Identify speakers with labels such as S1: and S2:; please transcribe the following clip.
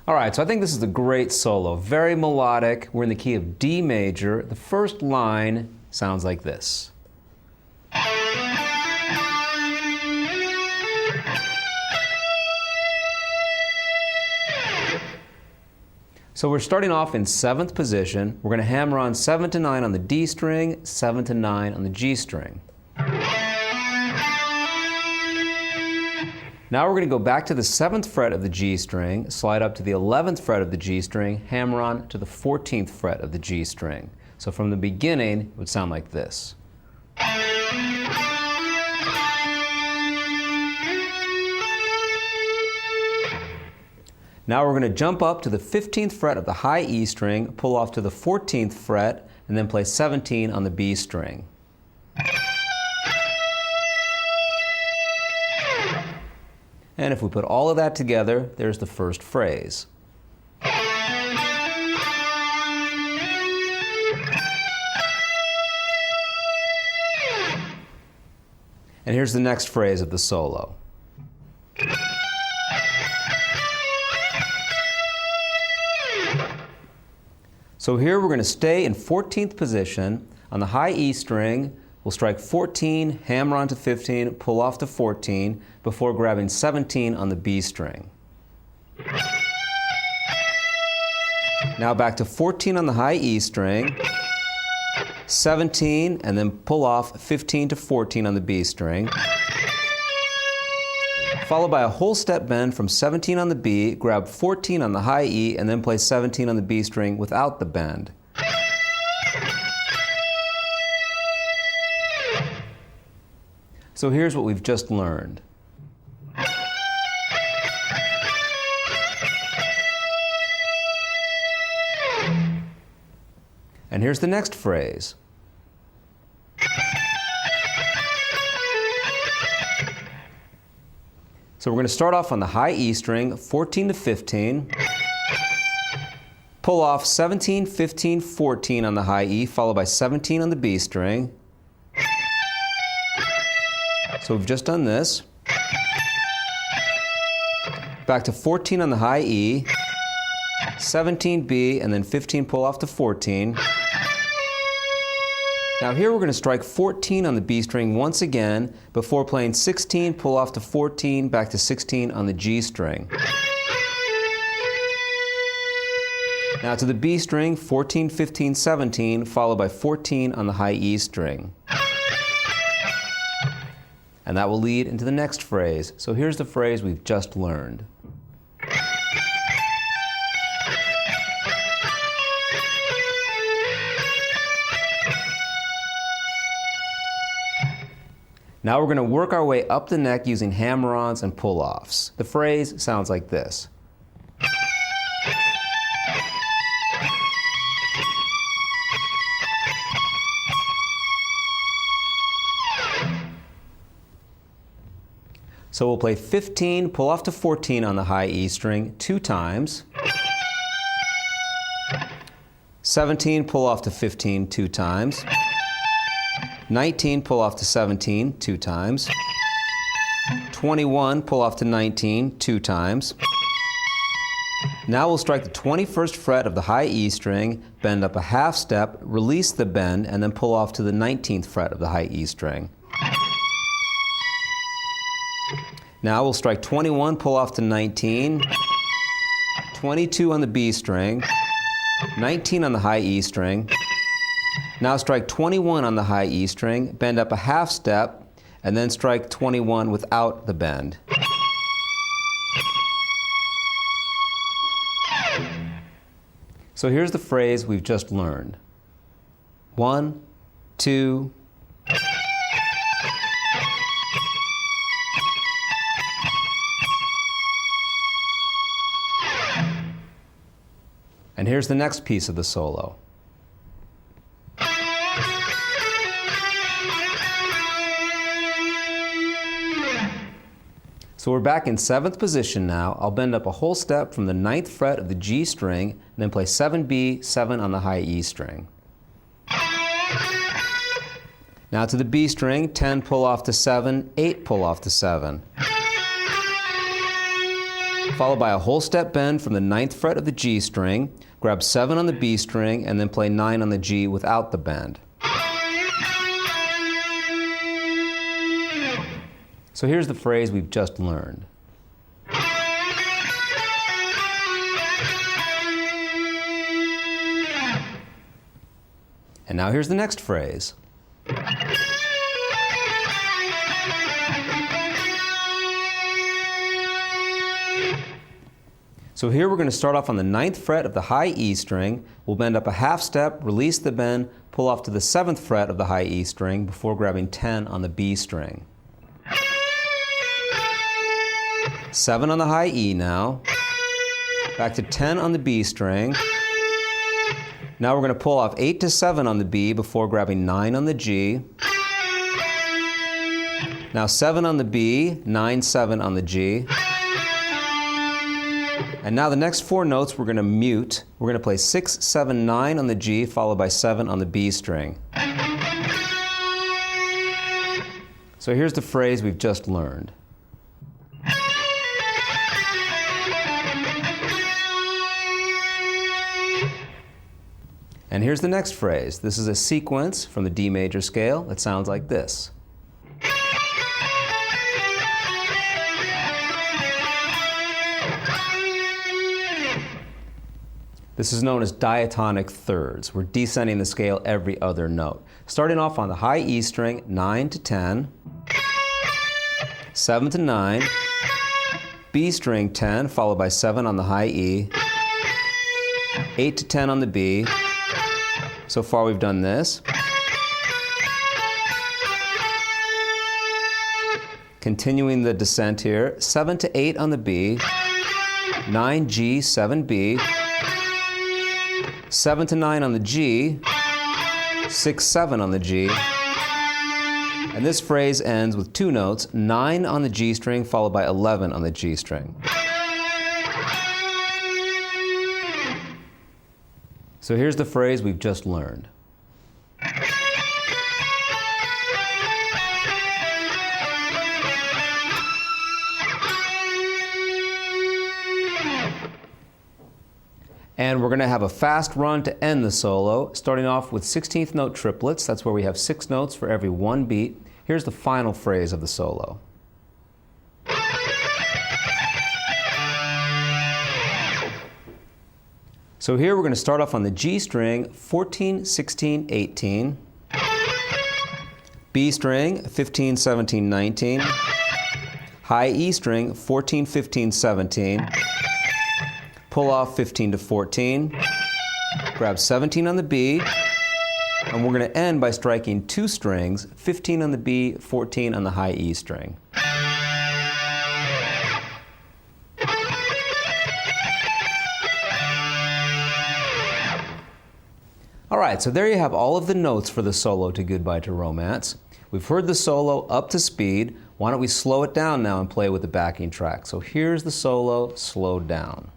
S1: All right, so I think this is a great solo. Very melodic. We're in the key of D major. The first line sounds like this. So we're starting off in 7th position. We're going to hammer on 7 to 9 on the D string, 7 to 9 on the G string. Now we're going to go back to the 7th fret of the G string, slide up to the 11th fret of the G string, hammer on to the 14th fret of the G string. So from the beginning, it would sound like this. Now we're going to jump up to the 15th fret of the high E string, pull off to the 14th fret, and then play 17 on the B string. And if we put all of that together, there's the first phrase. And here's the next phrase of the solo. So here we're going to stay in 14th position. On the high E string, we'll strike 14, hammer on to 15, pull off to 14, before grabbing 17 on the B string. Now back to 14 on the high E string, 17, and then pull off 15 to 14 on the B string. Followed by a whole step bend from 17 on the B, grab 14 on the high E, and then play 17 on the B string without the bend. So here's what we've just learned. And here's the next phrase. So we're going to start off on the high E string, 14 to 15, pull off 17, 15, 14 on the high E, followed by 17 on the B string. So we've just done this. Back to 14 on the high E, 17 B, and then 15 pull off to 14. Now here we're going to strike 14 on the B string once again before playing 16, pull off to 14, back to 16 on the G string. Now to the B string, 14, 15, 17, followed by 14 on the high E string. And that will lead into the next phrase. So here's the phrase we've just learned. Now we're going to work our way up the neck using hammer-ons and pull-offs. The phrase sounds like this. So we'll play 15, pull off to 14 on the high E string 2 times. 17, pull off to 15 2 times. 19, pull off to 17 2 times. 21, pull off to 19 2 times. Now we'll strike the 21st fret of the high E string, bend up a half step, release the bend, and then pull off to the 19th fret of the high E string. Now we'll strike 21, pull off to 19, 22 on the B string, 19 on the high E string. Now strike 21 on the high E string, bend up a half step, and then strike 21 without the bend. So here's the phrase we've just learned. 1, 2, and here's the next piece of the solo. So we're back in 7th position now. I'll bend up a whole step from the 9th fret of the G string, and then play 7B, 7 on the high E string. Now to the B string, 10 pull off to 7, 8 pull off to 7. followed by a whole step bend from the 9th fret of the G string, grab 7 on the B string, and then play 9 on the G without the bend. So here's the phrase we've just learned. And now here's the next phrase. So here we're going to start off on the 9th fret of the high E string. We'll bend up a half step, release the bend, pull off to the 7th fret of the high E string before grabbing 10 on the B string. 7 on the high E now. Back to 10 on the B string. Now we're going to pull off 8 to 7 on the B before grabbing 9 on the G. Now 7 on the B, 9, 7 on the G. And now the next 4 notes we're going to mute. We're going to play 6, 7, 9 on the G, followed by 7 on the B string. So here's the phrase we've just learned. And here's the next phrase. This is a sequence from the D major scale that sounds like this. This is known as diatonic thirds. We're descending the scale every other note. Starting off on the high E string, 9 to 10, 7 to 9, B string 10, followed by 7 on the high E, 8 to 10 on the B. So far we've done this. Continuing the descent here, 7 to 8 on the B, 9 G, 7 B, 7 to 9 on the G, 6, 7 on the G, and this phrase ends with 2 notes, 9 on the G string followed by 11 on the G string. So here's the phrase we've just learned. And we're going to have a fast run to end the solo, starting off with 16th note triplets. That's where we have 6 notes for every 1 beat. Here's the final phrase of the solo. So here we're going to start off on the G string, 14, 16, 18. B string, 15, 17, 19. High E string, 14, 15, 17. Pull off 15 to 14, grab 17 on the B, and we're going to end by striking 2 strings, 15 on the B, 14 on the high E string. All right, so there you have all of the notes for the solo to Goodbye to Romance. We've heard the solo up to speed. Why don't we slow it down now and play with the backing track? So here's the solo slowed down.